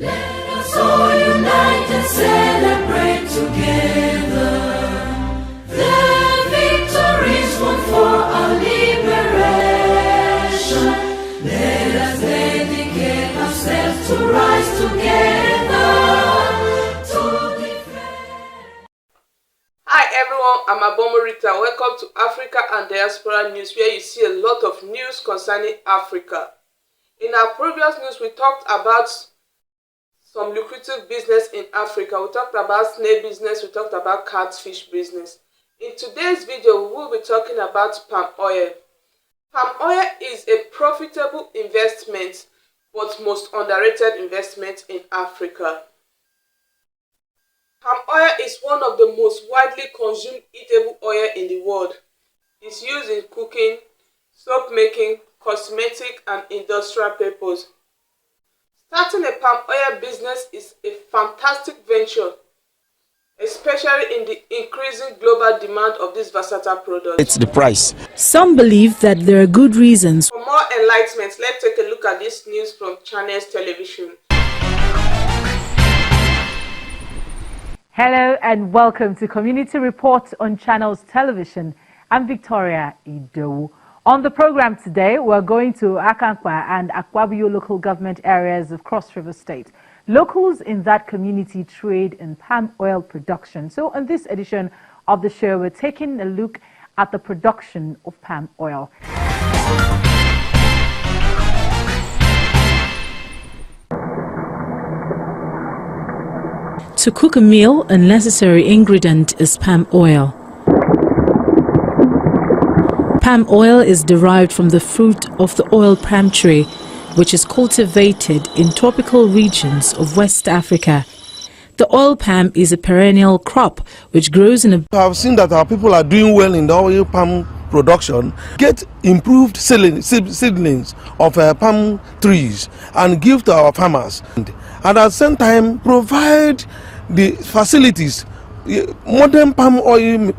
Let us all unite and celebrate together the victories won for our liberation. Let us dedicate ourselves to rise together to defend. Hi everyone, I'm Abomorita. Welcome to Africa and Diaspora News, where you see a lot of news concerning Africa. In our previous news, we talked about some lucrative business in Africa. We talked about snail business, we talked about catfish business. In today's video, we will be talking about palm oil. Palm oil is a profitable investment, but most underrated investment in Africa. Palm oil is one of the most widely consumed eatable oil in the world. It's used in cooking, soap making, cosmetic and industrial purpose. Starting a palm oil business is a fantastic venture, especially in the increasing global demand of this versatile product. It's the price. Some believe that there are good reasons. For more enlightenment, let's take a look at this news from Channels Television. Hello and welcome to Community Report on Channels Television. I'm Victoria Idowu. On the program today, we're going to Akankwa and Akwabiyo local government areas of Cross River State. Locals in that community trade in palm oil production. So on this edition of the show, we're taking a look at the production of palm oil. To cook a meal, a necessary ingredient is palm oil. Palm oil is derived from the fruit of the oil palm tree, which is cultivated in tropical regions of West Africa. The oil palm is a perennial crop which grows in a... I've seen that our people are doing well in the oil palm production, get improved seedlings of palm trees and give to our farmers, and at the same time provide the facilities, modern palm oil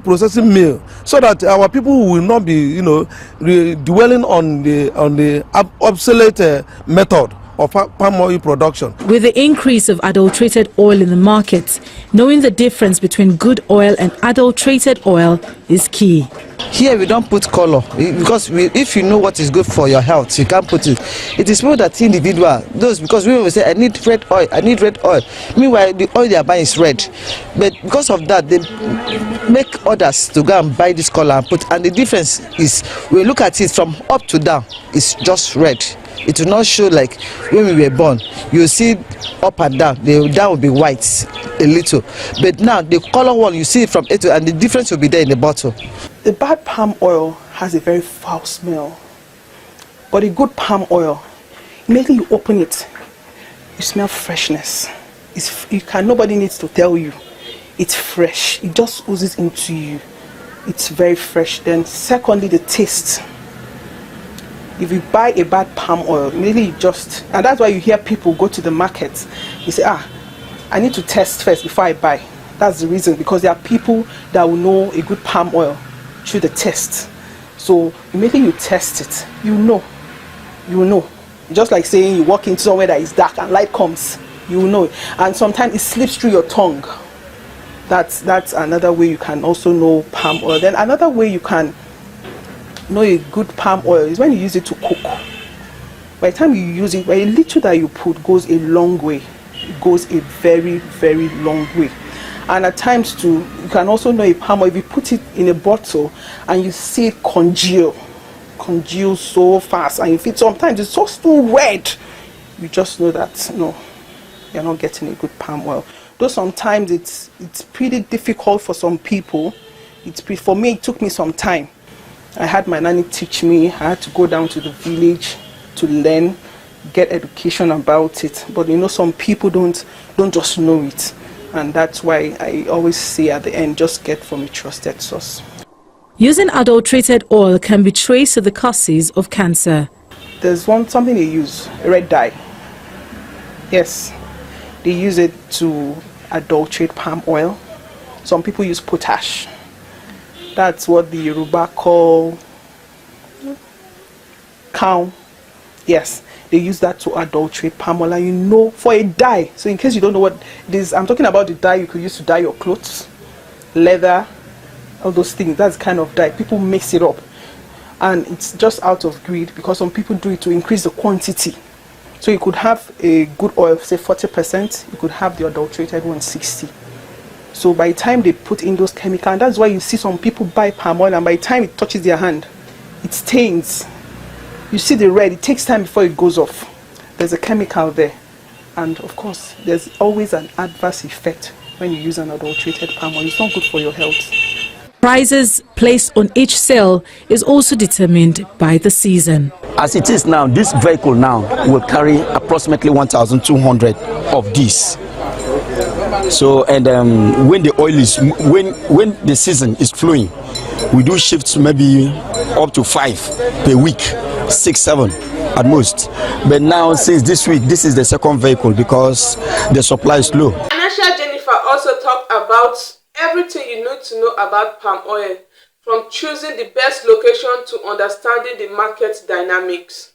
processing mill, so that our people will not be, dwelling on the obsolete method of palm oil production. With the increase of adulterated oil in the market, knowing the difference between good oil and adulterated oil is key. Here we don't put color because if you know what is good for your health, you can't put it. It is more that individual, those, because we will say I need red oil, I need red oil. Meanwhile, the oil they are buying is red. But because of that, they make others to go and buy this color and put. And the difference is, we look at it from up to down, it's just red. It will not show like when we were born. You see up and down, the down will be white a little. But now the color one, you see it from A to, and the difference will be there in the bottle. The bad palm oil has a very foul smell, but a good palm oil, immediately you open it, you smell freshness. Nobody needs to tell you. It's fresh. It just oozes into you. It's very fresh. Then secondly, the taste. If you buy a bad palm oil, immediately and that's why you hear people go to the market. You say, I need to test first before I buy. That's the reason, because there are people that will know a good palm oil through the test. So immediately you test it, you know. Just like saying you walk into somewhere that is dark and light comes, you know it. And sometimes it slips through your tongue. That's another way you can also know palm oil. Then another way you can know a good palm oil is when you use it to cook. By the time you use it, a little that you put goes a long way. It goes a very, very long way. And at times too, you can also know a palm oil if you put it in a bottle and you see it congeal so fast, and if it sometimes it's so still red, you just know that no, you're not getting a good palm oil. Though sometimes it's pretty difficult for some people. For me, it took me some time. I had my nanny teach me. I had to go down to the village to learn, get education about it. But some people don't just know it. And that's why I always say at the end, just get from a trusted source. Using adulterated oil can be traced to the causes of cancer. There's something they use, red dye. Yes, they use it to adulterate palm oil. Some people use potash. That's what the Yoruba call cow. Yes, they use that to adulterate palm oil. And you know, for a dye, so in case you don't know what it is, I'm talking about the dye you could use to dye your clothes, leather, all those things. That's the kind of dye. People mix it up, and it's just out of greed, because some people do it to increase the quantity. So you could have a good oil, say 40%, you could have the adulterated one 60. So by the time they put in those chemicals, and that's why you see some people buy palm oil, and by the time it touches their hand, it stains. You see the red, it takes time before it goes off. There's a chemical there. And of course, there's always an adverse effect when you use an adulterated palm oil. It's not good for your health. Prices placed on each sale is also determined by the season. As it is now, this vehicle now will carry approximately 1,200 of these. So, and when the oil is, when the season is flowing, we do shifts maybe up to 5 per week, 6, 7 at most. But now, since this week, this is the second vehicle because the supply is low. Financial Jennifer also talked about everything you need to know about palm oil, from choosing the best location to understanding the market dynamics.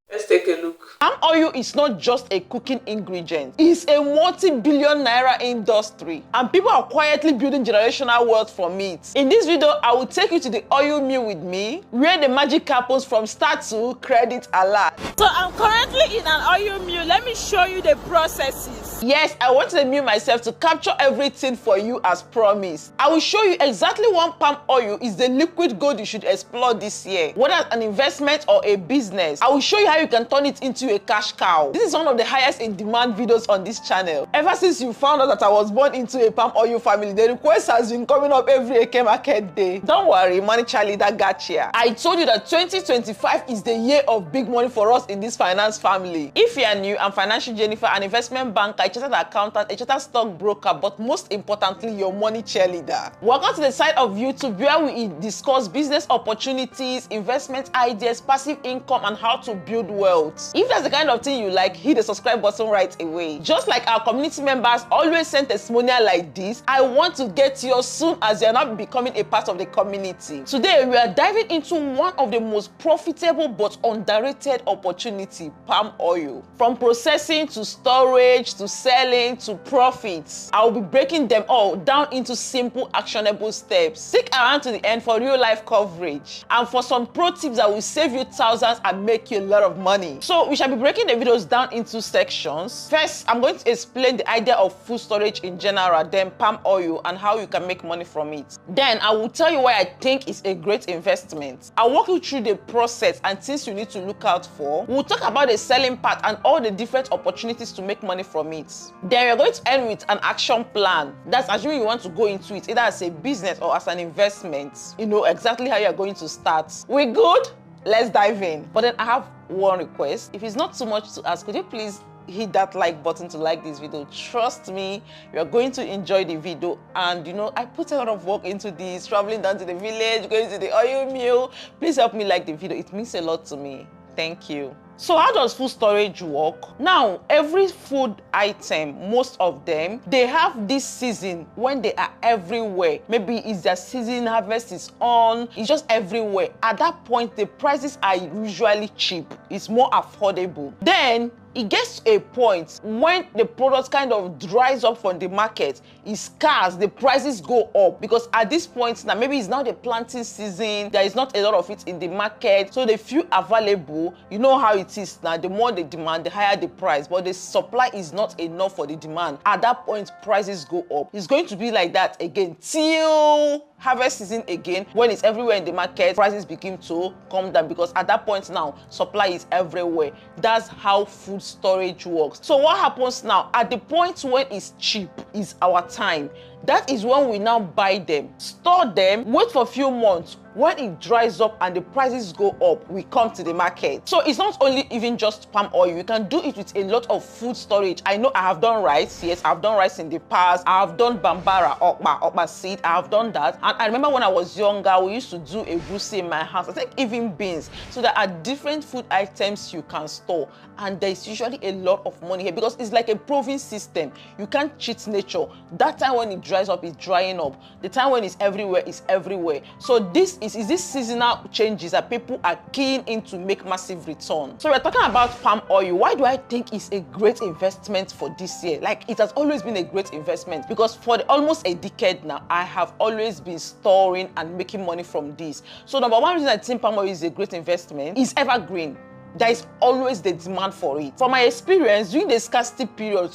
Let's take a look. Palm oil is not just a cooking ingredient. It's a multi-billion naira industry, and people are quietly building generational wealth from it. In this video, I will take you to the oil mill with me, where the magic happens from start to credit alert. So I'm currently in an oil mill. Let me show you the processes. Yes, I went to the mill myself to capture everything for you as promised. I will show you exactly what palm oil is the liquid gold you should explore this year, whether an investment or a business. I will show you how you can turn it into a cash cow. This is one of the highest in demand videos on this channel. Ever since you found out that I was born into a palm oil family, the request has been coming up every Eke Market day. Don't worry, money Charlie, that got you. I told you that 2025 is the year of big money for us in this finance family. If you are new, I'm Financial Jennifer, an investment banker, a chartered accountant, a chartered stockbroker, but most importantly, your money cheerleader. Welcome to the side of YouTube where we discuss business opportunities, investment ideas, passive income, and how to build wealth. If that's the kind of thing you like, hit the subscribe button right away. Just like our community members always send testimonial like this, I want to get yours soon as you're not becoming a part of the community. Today, we are diving into one of the most profitable but underrated opportunity, palm oil. From processing to storage to selling to profits, I will be breaking them all down into simple, actionable steps. Stick around to the end for real life coverage and for some pro tips that will save you thousands and make you a lot of money. So we shall be breaking the videos down into sections. First, I'm going to explain the idea of food storage in general, then palm oil and how you can make money from it. Then I will tell you why I think it's a great investment. I'll walk you through the process and things you need to look out for. We'll talk about the selling part and all the different opportunities to make money from it. Then we're going to end with an action plan. That's assuming you want to go into it either as a business or as an investment. You know exactly how you're going to start. We good? Let's dive in. But then I have one request. If it's not too much to ask, could you please hit that like button to like this video? Trust me, you're going to enjoy the video. And you know, I put a lot of work into this, traveling down to the village, going to the oil mill. Please help me like the video. It means a lot to me. Thank you. So how does food storage work? Now, every food item, most of them, they have this season when they are everywhere. Maybe it's their season, harvest is on, it's just everywhere. At that point, the prices are usually cheap. It's more affordable. Then it gets to a point when the product kind of dries up from the market, it's scarce, the prices go up, because at this point now, maybe it's now the planting season, there is not a lot of it in the market, so the few available, you know how it is now, the more the demand, the higher the price, but the supply is not enough for the demand. At that point, prices go up. It's going to be like that again till harvest season again, when it's everywhere in the market, prices begin to come down, because at that point now, supply is everywhere. That's how food storage works. So what happens now? At the point when it's cheap is our time. That is when we now buy them, store them, wait for a few months. When it dries up and the prices go up, we come to the market. So it's not only even just palm oil. You can do it with a lot of food storage. I know I have done rice. Yes, I've done rice in the past. I have done bambara, okpa seed. I have done that. And I remember when I was younger, we used to do a goosey in my house. I think even beans. So there are different food items you can store. And there's usually a lot of money here because it's like a proven system. You can't cheat nature. That time when it dries up, it's drying up. The time when it's everywhere, it's everywhere. So this is these seasonal changes that people are keen in to make massive return. So we're talking about palm oil. Why do I think it's a great investment for this year? Like, it has always been a great investment because for almost a decade now, I have always been storing and making money from this. So number one reason I think palm oil is a great investment is evergreen. There is always the demand for it. From my experience, during the scarcity period,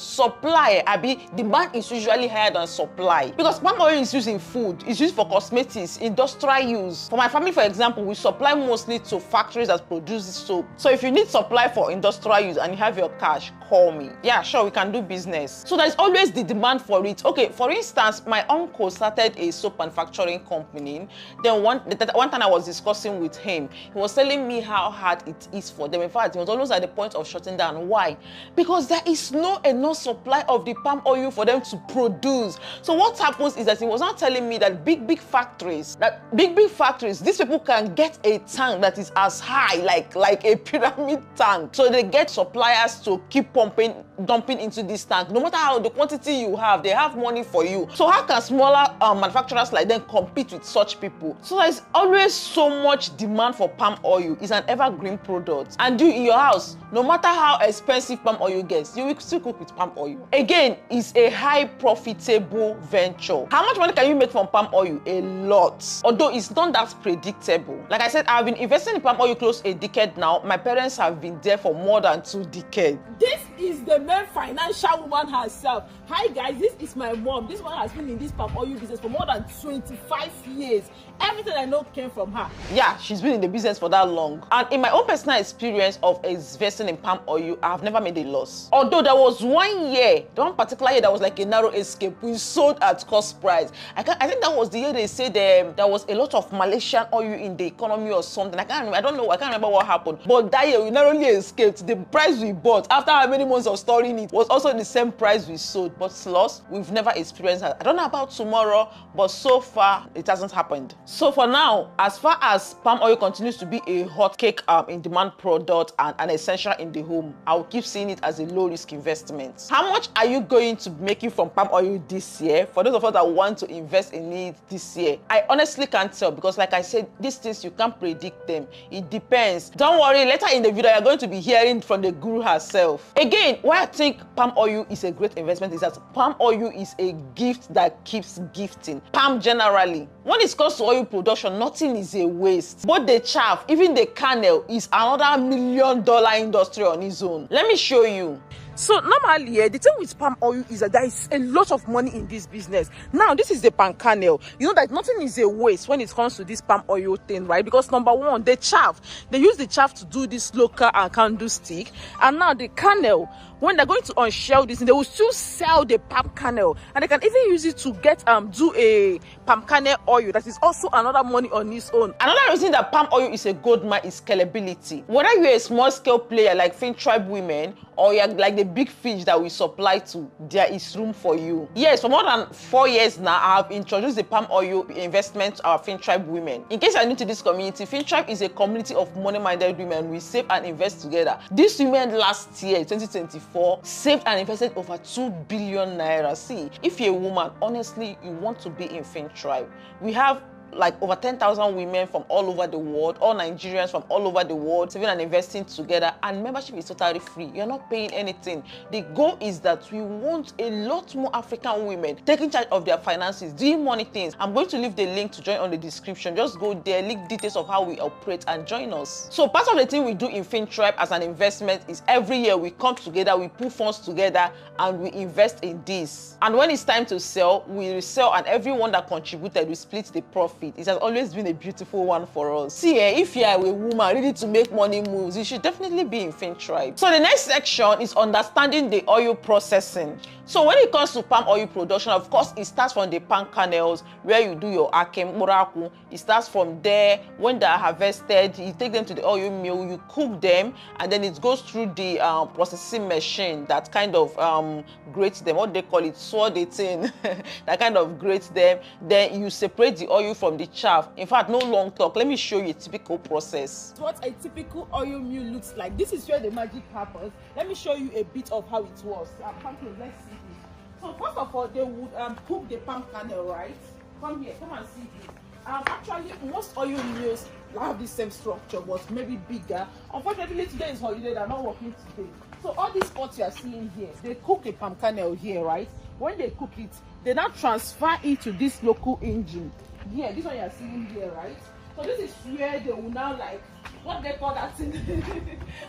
demand is usually higher than supply. Because palm oil is used in food, it's used for cosmetics, industrial use. For my family, for example, we supply mostly to factories that produce soap. So if you need supply for industrial use and you have your cash, call me. Yeah, sure, we can do business. So there's always the demand for it. Okay, for instance, my uncle started a soap manufacturing company. Then one time I was discussing with him, he was telling me how hard it is for them. In fact, he was almost at the point of shutting down. Why? Because there is no enough supply of the palm oil for them to produce. So what happens is that he was not telling me that big factories, these people can get a tank that is as high, like a pyramid tank. So they get suppliers to keep dumping into this tank. No matter how the quantity you have, they have money for you. So how can smaller manufacturers like them compete with such people? So there's always so much demand for palm oil. It's an evergreen product. And you in your house, no matter how expensive palm oil gets, you will still cook with palm oil. Again, it's a high profitable venture. How much money can you make from palm oil? A lot. Although it's not that predictable. Like I said, I've been investing in palm oil close a decade now. My parents have been there for more than 2 decades. This is the main financial woman herself. Hi guys, this is my mom. This one has been in this palm oil business for more than 25 years. Everything I know came from her. Yeah, she's been in the business for that long. And in my own personal experience of investing in palm oil, I have never made a loss. Although there was one particular year that was like a narrow escape. We sold at cost price. I think that was the year they said there was a lot of Malaysian oil in the economy or something. I can't remember what happened. But that year we narrowly escaped. The price we bought after how many months of storing it was also the same price we sold. But loss, we've never experienced that. I don't know about tomorrow, but so far it hasn't happened. So for now, as far as palm oil continues to be a hot cake in demand product and an essential in the home, I'll keep seeing it as a low risk investment. How much are you going to be making from palm oil this year? For those of us that want to invest in it this year, I honestly can't tell because like I said, these things you can't predict them. It depends. Don't worry, later in the video you're going to be hearing from the guru herself. Again, why I think palm oil is a great investment is that palm oil is a gift that keeps gifting. Palm generally. When it comes to oil production, nothing is a waste. Both the chaff, even the kernel is another $1 million industry on its own. Let me show you. So normally, the thing with palm oil is that there is a lot of money in this business. Now, this is the palm kernel. You know that nothing is a waste when it comes to this palm oil thing, right? Because number one, the chaff, they use the chaff to do this local and candle stick. And now the kernel, when they're going to unshell this, they will still sell the palm kernel. And they can even use it to get do a palm kernel oil. That is also another money on its own. Another reason that palm oil is a gold mine is scalability. Whether you're a small scale player like Fin Tribe women or you're like the big fish that we supply to, there is room for you. Yes, for more than 4 years now, I have introduced the palm oil investment to our Fin Tribe women. In case you're new to this community, Fin Tribe is a community of money-minded women. We save and invest together. These women last year, 2024, saved and invested over 2 billion naira. See, if you're a woman, honestly, you want to be in Fin Tribe. We have like over 10,000 women from all over the world, all Nigerians from all over the world, saving and investing together, and membership is totally free. You're not paying anything. The goal is that we want a lot more African women taking charge of their finances, doing money things. I'm going to leave the link to join on the description. Just go there, link details of how we operate and join us. So part of the thing we do in Fin Tribe as an investment is every year we come together, we put funds together, and we invest in this. And when it's time to sell, we resell, and everyone that contributed, we split the profit. It has always been a beautiful one for us. See, if you are a woman ready to make money moves, you should definitely be in Fin Tribe. So the next section is understanding the oil processing. So when it comes to palm oil production, of course, it starts from the palm kernels where you do your akem moraku. It starts from there. When they are harvested, you take them to the oil mill, you cook them, and then it goes through the processing machine that kind of grates them. What they call it, sword it in, that kind of grates them. Then you separate the oil from the chaff. In fact, no long talk. Let me show you a typical process. What a typical oil mill looks like. This is where the magic happens. Let me show you a bit of how it works. Let's see this. So first of all, they would cook the palm kernel, right? Come here, come and see this. Actually, most oil mills have the same structure, but maybe bigger. Unfortunately, today is holiday, they're not working today. So all these pots you are seeing here, they cook a palm kernel here, right? When they cook it, they now transfer it to this local engine. Here, this one you are seeing here, right? So this is where they will now like, what they call that thing?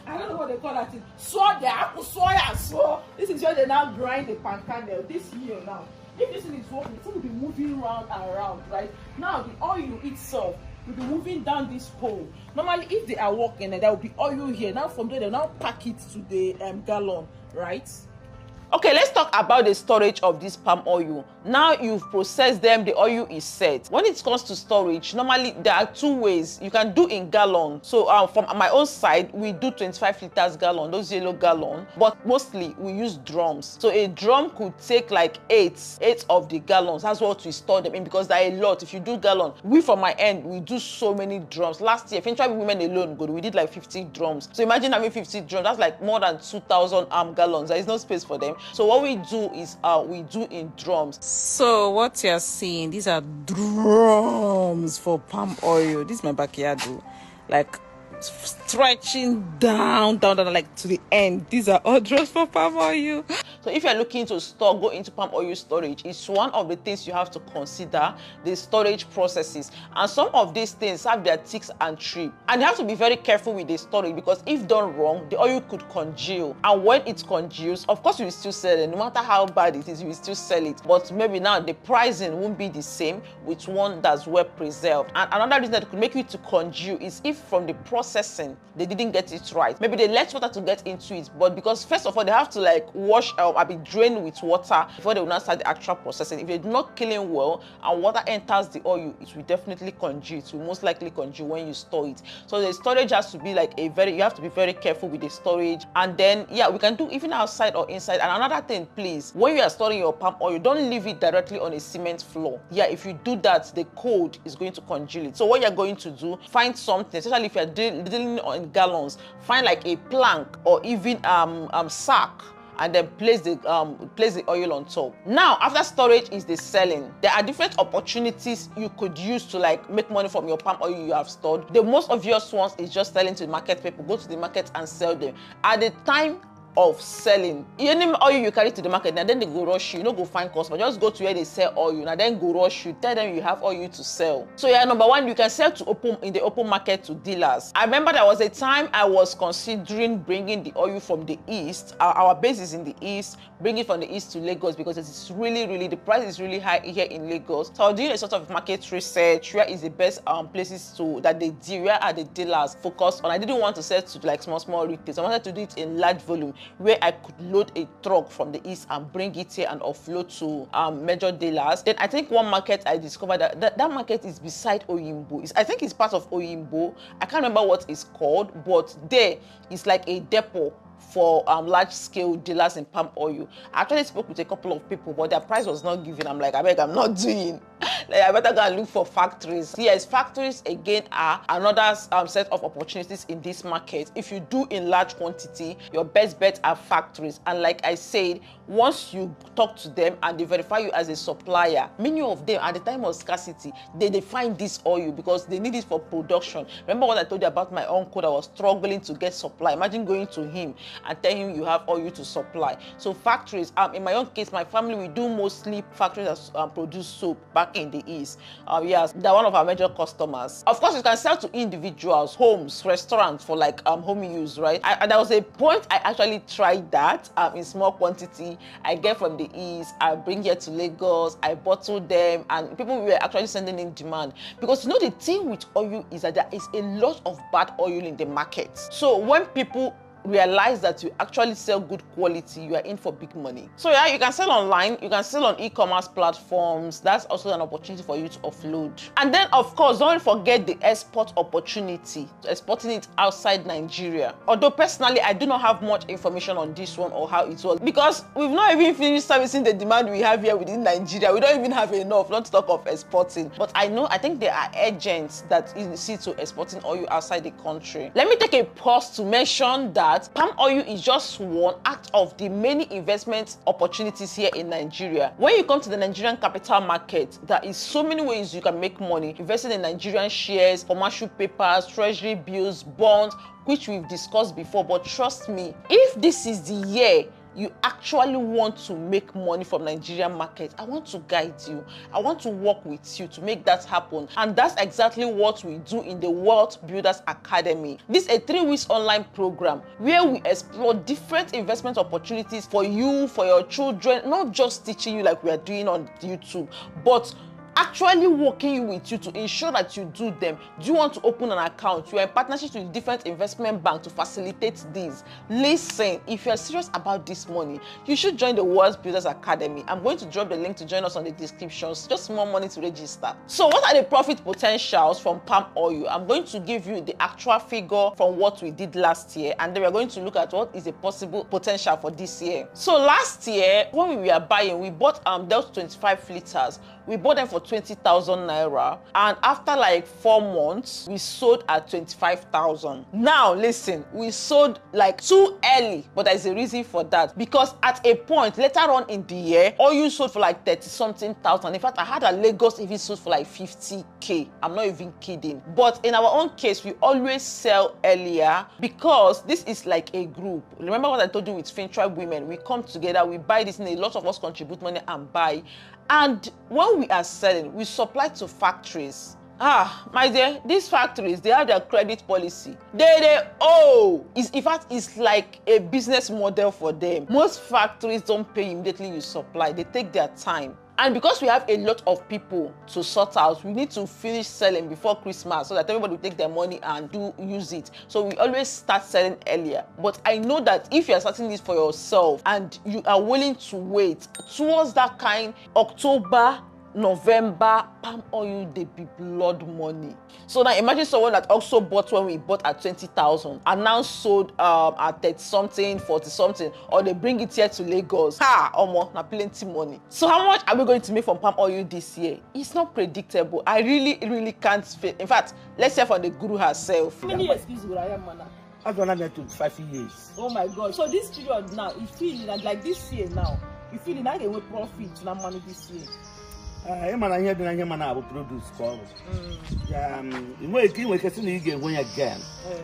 I don't know what they call that thing. Soy, the apple soya, so this is where they now grind the palm kernel, this mill now. If this thing is working, it will be moving round and round, right? Now the oil itself will be moving down this hole. Normally, if they are working, there will be oil here. Now from there, they'll now pack it to the gallon, right? Okay, let's talk about the storage of this palm oil. Now you've processed them, the oil is set. When it comes to storage, normally there are two ways. You can do in gallon. So from my own side, we do 25 liters gallon, those yellow gallon, but mostly we use drums. So a drum could take like eight of the gallons. That's what we store them in, because there are a lot. If you do gallon, we from my end, we do so many drums. Last year, Finchwa women alone, we did like 50 drums. So imagine having 50 drums, that's like more than 2,000 gallons. There is no space for them. So what we do is we do in drums. So what you're seeing, these are drums for palm oil. This is my backyard, like stretching down, like to the end. These are all drums for palm oil. So if you're looking to store, go into palm oil storage, it's one of the things you have to consider, the storage processes. And some of these things have their ticks and trip. And you have to be very careful with the storage, because if done wrong, the oil could congeal. And when it congeals, of course you will still sell it. No matter how bad it is, you will still sell it. But maybe now the pricing won't be the same with one that's well preserved. And another reason that could make you to congeal is if from the processing, they didn't get it right. Maybe they let water to get into it, but because first of all, they have to like wash I be drained with water before they will not start the actual processing. If they do not clean well and water enters the oil, it will definitely congeal. It will most likely congeal when you store it. So the storage has to be like you have to be very careful with the storage. And then yeah, we can do even outside or inside. And another thing, please, when you are storing your palm oil, don't leave it directly on a cement floor. Yeah, if you do that, the cold is going to congeal it. So what you're going to do, find something, especially if you're dealing in gallons, find like a plank or even sack, and then place the oil on top. Now, after storage is the selling. There are different opportunities you could use to like make money from your palm oil you have stored. The most obvious ones is just selling to the market people. Go to the market and sell them. At the time of selling, any oil you carry to the market, and then they go rush you, you know, go find customer. Just go to where they sell oil, and then go rush you, tell them you have oil to sell. So yeah, number one, you can sell to in the open market to dealers. I remember there was a time I was considering bringing the oil from the east. Our base is in the east, bring it from the east to Lagos, because it's really the price is really high here in Lagos. So I was doing a sort of market research. Where is the best places that they deal? Where are the dealers focused on? I didn't want to sell to like small retailers. I wanted to do it in large volume, where I could load a truck from the east and bring it here and offload to major dealers. Then I think one market I discovered that market is beside Oyimbo. I think it's part of Oyimbo. I can't remember what it's called, but there is like a depot for large-scale dealers in palm oil. I actually spoke with a couple of people, but their price was not given. I'm like, I'm not doing. Like, I better go and look for factories. Yes, factories again are another set of opportunities in this market. If you do in large quantity, your best bet are factories. And like I said, once you talk to them and they verify you as a supplier, many of them at the time of scarcity, they find this oil because they need it for production. Remember what I told you about my uncle that was struggling to get supply? Imagine going to him and tell him you have oil to supply. So factories, in my own case, my family, we do mostly factories that produce soap back in the east. Yes, they're one of our major customers. Of course, you can sell to individuals, homes, restaurants for like home use, right? There was a point I actually tried that in small quantity. I get from the east, I bring here to Lagos, I bottle them, and people were actually sending in demand. Because you know the thing with oil is that there is a lot of bad oil in the market. So when people realize that you actually sell good quality, you are in for big money. So yeah, you can sell online, you can sell on e-commerce platforms. That's also an opportunity for you to offload. And then of course, don't forget the export opportunity, exporting it outside Nigeria. Although personally, I do not have much information on this one or how it works, because we've not even finished servicing the demand we have here within Nigeria. We don't even have enough, not to talk of exporting. But I think there are agents that see to exporting oil outside the country. Let me take a pause to mention that that palm oil is just one out of the many investment opportunities here in Nigeria. When you come to the Nigerian capital market, there is so many ways you can make money. Investing in Nigerian shares, commercial papers, treasury bills, bonds, which we've discussed before. But trust me, if this is the year you actually want to make money from Nigerian market, I want to guide you. I want to work with you to make that happen. And that's exactly what we do in the Wealth Builders Academy. This is a 3-week online program where we explore different investment opportunities for you, for your children, not just teaching you like we are doing on YouTube, but actually working with you to ensure that you do them. Do you want to open an account? You are in partnership with different investment banks to facilitate this. Listen, if you are serious about this money, you should join the Wealth Builders Academy. I'm going to drop the link to join us on the descriptions. Just more money to register. So what are the profit potentials from palm oil? I'm going to give you the actual figure from what we did last year, and then we're going to look at what is the possible potential for this year. So last year, when we were buying, we bought those 25 liters. We bought them for 20,000 naira, and after like 4 months we sold at 25,000. Now listen, we sold like too early, but there's a reason for that, because at a point later on in the year, oil sold for like 30-something thousand. In fact, I had a Lagos even sold for like 50k. I'm not even kidding. But in our own case, we always sell earlier because this is like a group. Remember what I told you with FinTribe women? We come together, we buy this, and a lot of us contribute money and buy. And when we are selling, we supply to factories. My dear, these factories, they have their credit policy. They owe. In fact, it's like a business model for them. Most factories don't pay immediately you supply. They take their time. And because we have a lot of people to sort out, we need to finish selling before Christmas so that everybody will take their money and use it. So we always start selling earlier. But I know that if you are starting this for yourself and you are willing to wait towards that kind October, November, palm oil, they be blood money. So now imagine someone that also bought when we bought at 20,000 and now sold at 30-something, 40-something, or they bring it here to Lagos. Omo, na plenty money. So how much are we going to make from palm oil this year? It's not predictable. I really can't feel. In fact, let's hear from the guru herself. How many years this will I am, man? I've done that 25 years. Oh my God. So this period now, you feel like this year now, you feel like a profit na money this year. Mana here do na mana produce call. You know you can see you when again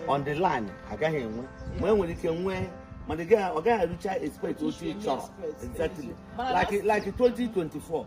on the line. Again when you can when the guy expect to see exactly like 2024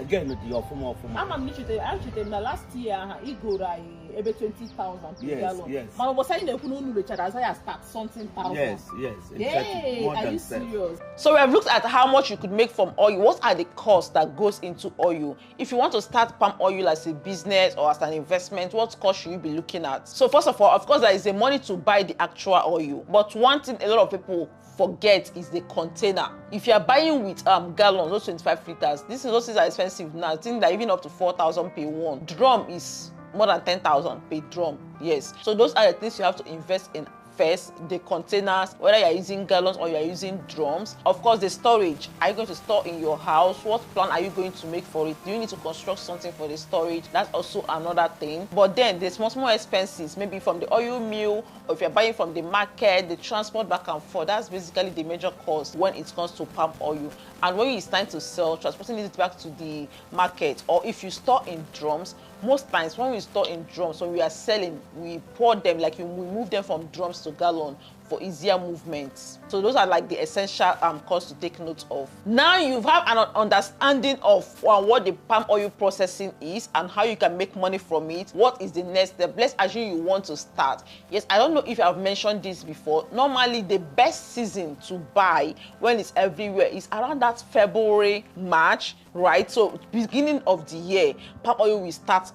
again the your former. I'm actually last year he go like about 20,000 per gallon. Yes. Man was saying they couldn't reach as I start something thousand. Yes, exactly. Hey, are you serious? So we have looked at how much you could make from oil. What are the costs that goes into oil? If you want to start palm oil as a business or as an investment, what cost should you be looking at? So first of all, of course, there is the money to buy the actual oil. But one thing a lot of people forget is the container. If you are buying with gallons, those 25 liters, those things are expensive now. I think that even up to 4,000 per one. Drum is more than 10,000 per drum. Yes. So those are the things you have to invest in first. The containers, whether you are using gallons or you are using drums. Of course, the storage. Are you going to store in your house? What plan are you going to make for it? Do you need to construct something for the storage? That's also another thing. But then there's much more expenses, maybe from the oil mill, or if you're buying from the market, the transport back and forth. That's basically the major cost when it comes to palm oil. And when it's time to sell, transporting it back to the market, or if you store in drums, most times when we store in drums, when we are selling, we pour them, like we move them from drums to gallon for easier movements. So those are like the essential costs to take note of. Now you have an understanding of what the palm oil processing is and how you can make money from it. What is the next step? Let's assume you want to start. Yes, I don't know if I've mentioned this before. Normally the best season to buy when it's everywhere is around that February, March, right? So beginning of the year, palm oil will start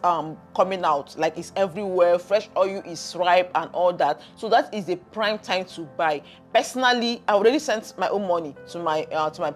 coming out, like it's everywhere. Fresh oil is ripe and all that. So that is the prime time to buy. Personally, I already sent my own money to my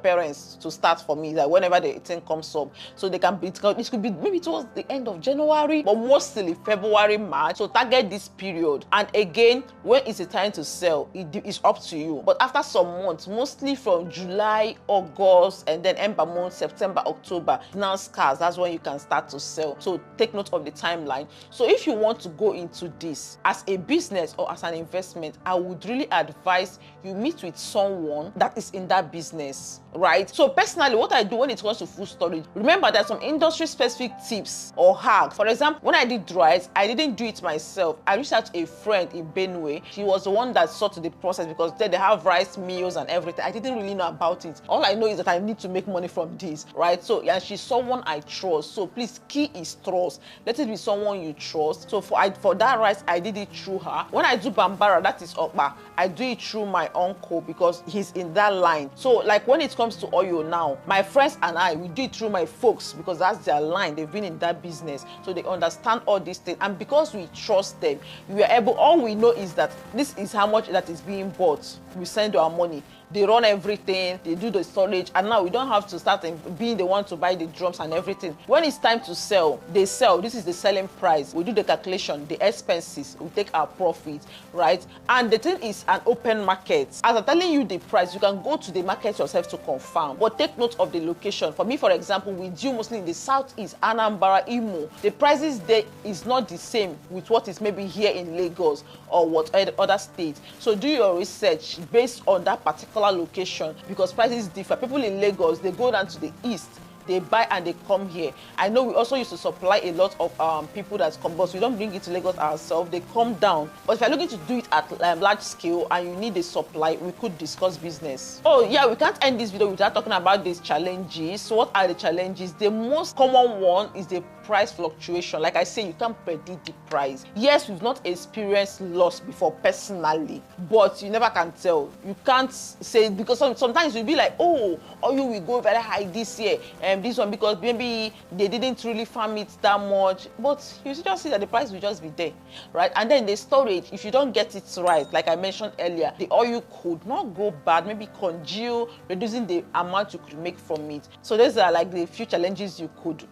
parents to start for me, like whenever the thing comes up, so they can be. It could be maybe towards the end of January, but mostly February, March. So target this period. And again, when it's the time to sell, it's up to you. But after some months, mostly from July, August, and then end month, September, October, now scarce. That's when you can start to sell. So take note of the timeline. So if you want to go into this as a business or as an investment, I would really advise you meet with someone that is in that business, right? So personally, what I do when it comes to food storage, remember there's some industry specific tips or hacks. For example, when I did rice, I didn't do it myself. I reached out to a friend in Benue. She was the one that saw to the process because they have rice meals and everything. I didn't really know about it. All I know is that I need to make money from this, right? So, and she's someone I trust. So please, key is trust. Let it be someone you trust. So for that rice, I did it through her. When I do Bambara, that is Okpa, I do it through my uncle because he's in that line. So like when it comes to oil now, my friends and I, we do it through my folks because that's their line. They've been in that business. So they understand all these things. And because we trust them, we are able, all we know is that this is how much that is being bought. We send our money. They run everything, they do the storage, and now we don't have to start being the one to buy the drums and everything. When it's time to sell, they sell. This is the selling price. We do the calculation, the expenses, we take our profit, right? And the thing is an open market. As I'm telling you the price, you can go to the market yourself to confirm. But take note of the location. For me, for example, we do mostly in the southeast, Anambra, Imo. The prices there is not the same with what is maybe here in Lagos or what other states. So do your research based on that particular location because prices differ. People in Lagos, they go down to the east, they buy and they come here. I know we also used to supply a lot of people that come, but we don't bring it to Lagos ourselves. They come down. But if you're looking to do it at large scale and you need a supply, we could discuss business. Oh yeah, we can't end this video without talking about these challenges. So what are the challenges? The most common one is the price fluctuation. Like I say, you can't predict the price. Yes, we've not experienced loss before personally, but you never can tell. You can't say, because sometimes you'll be like, oh, oil will go very high this year, and this one because maybe they didn't really farm it that much, but you just see that the price will just be there, right? And then the storage, if you don't get it right, like I mentioned earlier, the oil could not go bad, maybe congeal, reducing the amount you could make from it. So those are like the few challenges you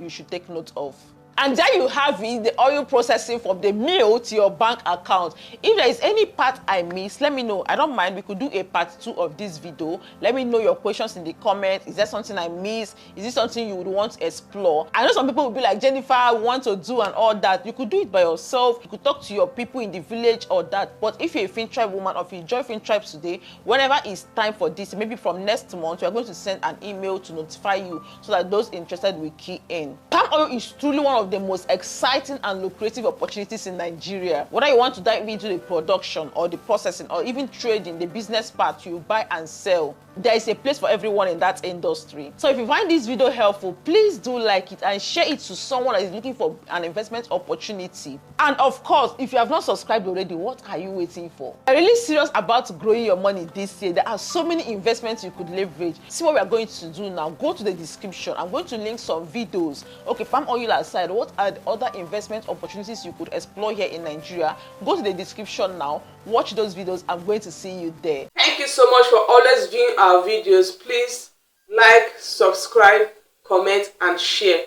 should take note of. And there you have it, the oil processing from the mill to your bank account. If there is any part I missed, let me know. I don't mind. We could do a part 2 of this video. Let me know your questions in the comments. Is there something I missed? Is this something you would want to explore? I know some people will be like, Jennifer, I want to do and all that. You could do it by yourself. You could talk to your people in the village or that. But if you're a Fin Tribe woman or if you join Fin Tribes today, whenever it's time for this, maybe from next month, we are going to send an email to notify you so that those interested will key in. Palm oil is truly one of the most exciting and lucrative opportunities in Nigeria. Whether you want to dive into the production or the processing or even trading, the business part, you buy and sell, there is a place for everyone in that industry. So if you find this video helpful, please do like it and share it to someone that is looking for an investment opportunity. And of course, if you have not subscribed already, what are you waiting for? I'm really serious about growing your money this year. There are so many investments you could leverage. See what we are going to do now. Go to the description. I'm going to link some videos. Okay, palm oil aside, what are the other investment opportunities you could explore here in Nigeria? Go to the description now. Watch those videos. I'm going to see you there. Thank you so much for always viewing our videos. Please like, subscribe, comment and share.